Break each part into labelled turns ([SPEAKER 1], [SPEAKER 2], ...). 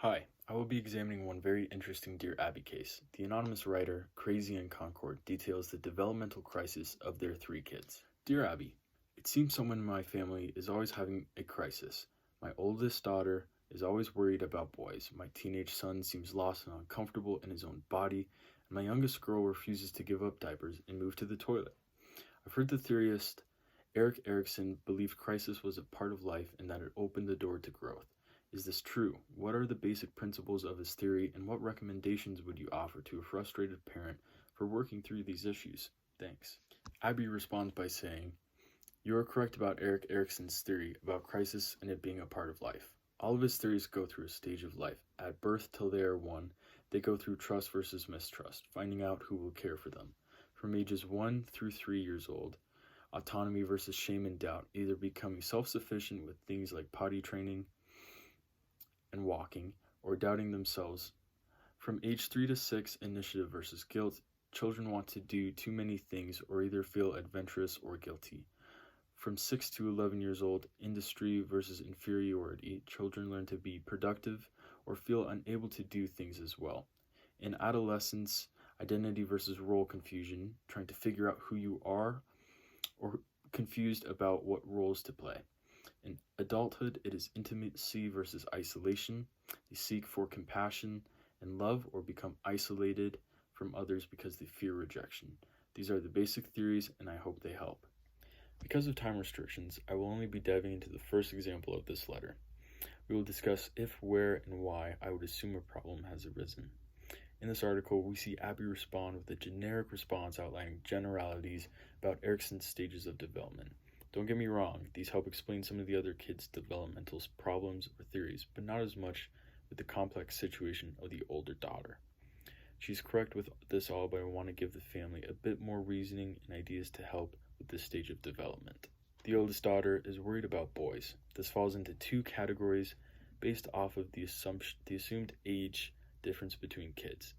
[SPEAKER 1] Hi, I will be examining one very interesting Dear Abby case. The anonymous writer, Crazy in Concord, details the developmental crisis of their 3 kids. Dear Abby, it seems someone in my family is always having a crisis. My oldest daughter is always worried about boys. My teenage son seems lost and uncomfortable in his own body, and my youngest girl refuses to give up diapers and move to the toilet. I've heard the theorist Erik Erikson believed crisis was a part of life and that it opened the door to growth. Is this true? What are the basic principles of his theory, and what recommendations would you offer to a frustrated parent for working through these issues? Thanks. Abby responds by saying, "You are correct about Erik Erikson's theory about crisis and it being a part of life. All of his theories go through a stage of life. At birth till they are 1, they go through trust versus mistrust, finding out who will care for them. From ages 1 through 3 years old, autonomy versus shame and doubt, either becoming self-sufficient with things like potty training and walking, or doubting themselves. From age 3 to 6, initiative versus guilt. Children want to do too many things or either feel adventurous or guilty. From 6 to 11 years old, industry versus inferiority. Children learn to be productive or feel unable to do things as well. In adolescence, identity versus role confusion, trying to figure out who you are or confused about what roles to play. In adulthood, it is intimacy versus isolation. They seek for compassion and love or become isolated from others because they fear rejection. These are the basic theories, and I hope they help." Because of time restrictions, I will only be diving into the first example of this letter. We will discuss if, where, and why I would assume a problem has arisen. In this article, we see Abby respond with a generic response outlining generalities about Erikson's stages of development. Don't get me wrong, these help explain some of the other kids' developmental problems or theories, but not as much with the complex situation of the older daughter. She's correct with this all, but I want to give the family a bit more reasoning and ideas to help with this stage of development. The oldest daughter is worried about boys. This falls into 2 categories based off of the assumed age difference between kids.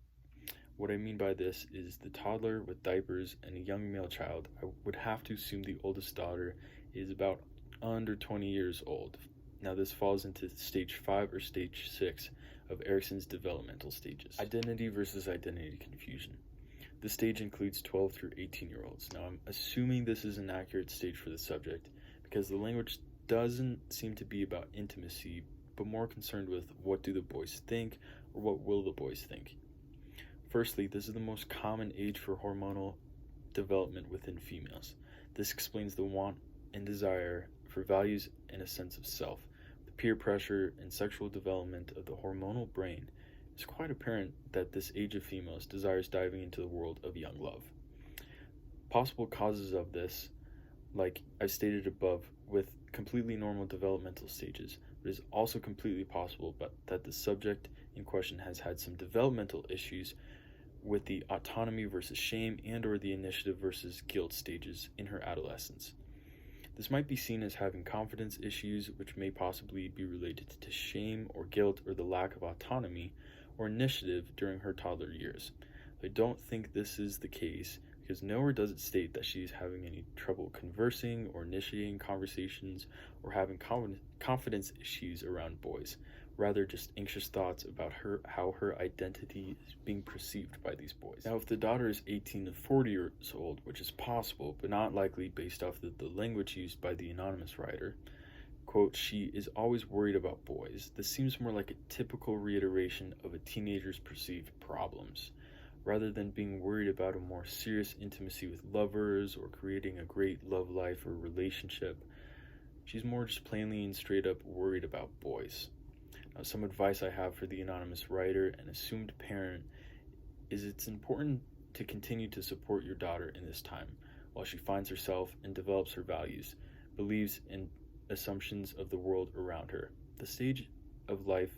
[SPEAKER 1] What I mean by this is the toddler with diapers and a young male child. I would have to assume the oldest daughter is about under 20 years old. Now this falls into stage 5 or stage 6 of Erikson's developmental stages. Identity versus identity confusion. This stage includes 12 through 18-year-olds. Now I'm assuming this is an accurate stage for the subject because the language doesn't seem to be about intimacy, but more concerned with what do the boys think or what will the boys think. Firstly, this is the most common age for hormonal development within females. This explains the want and desire for values and a sense of self. The peer pressure and sexual development of the hormonal brain, it's quite apparent that this age of females desires diving into the world of young love. Possible causes of this, like I stated above, with completely normal developmental stages, but it is also completely possible that the subject in question has had some developmental issues with the autonomy versus shame and or the initiative versus guilt stages in her adolescence. This might be seen as having confidence issues, which may possibly be related to shame or guilt or the lack of autonomy or initiative during her toddler years. I don't think this is the case because nowhere does it state that she's having any trouble conversing or initiating conversations or having confidence issues around boys. Rather just anxious thoughts about how her identity is being perceived by these boys. Now, if the daughter is 18 to 40 years old, which is possible, but not likely based off the language used by the anonymous writer, quote, "She is always worried about boys," this seems more like a typical reiteration of a teenager's perceived problems, rather than being worried about a more serious intimacy with lovers or creating a great love life or relationship. She's more just plainly and straight up worried about boys. Now, some advice I have for the anonymous writer and assumed parent is it's important to continue to support your daughter in this time while she finds herself and develops her values, believes in assumptions of the world around her. The stage of life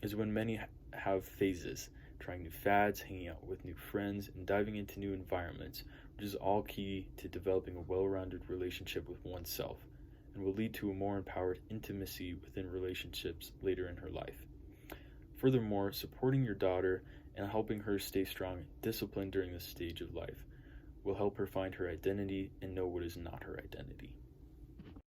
[SPEAKER 1] is when many have phases, trying new fads, hanging out with new friends, and diving into new environments, which is all key to developing a well-rounded relationship with oneself, and will lead to a more empowered intimacy within relationships later in her life. Furthermore, supporting your daughter and helping her stay strong and disciplined during this stage of life will help her find her identity and know what is not her identity.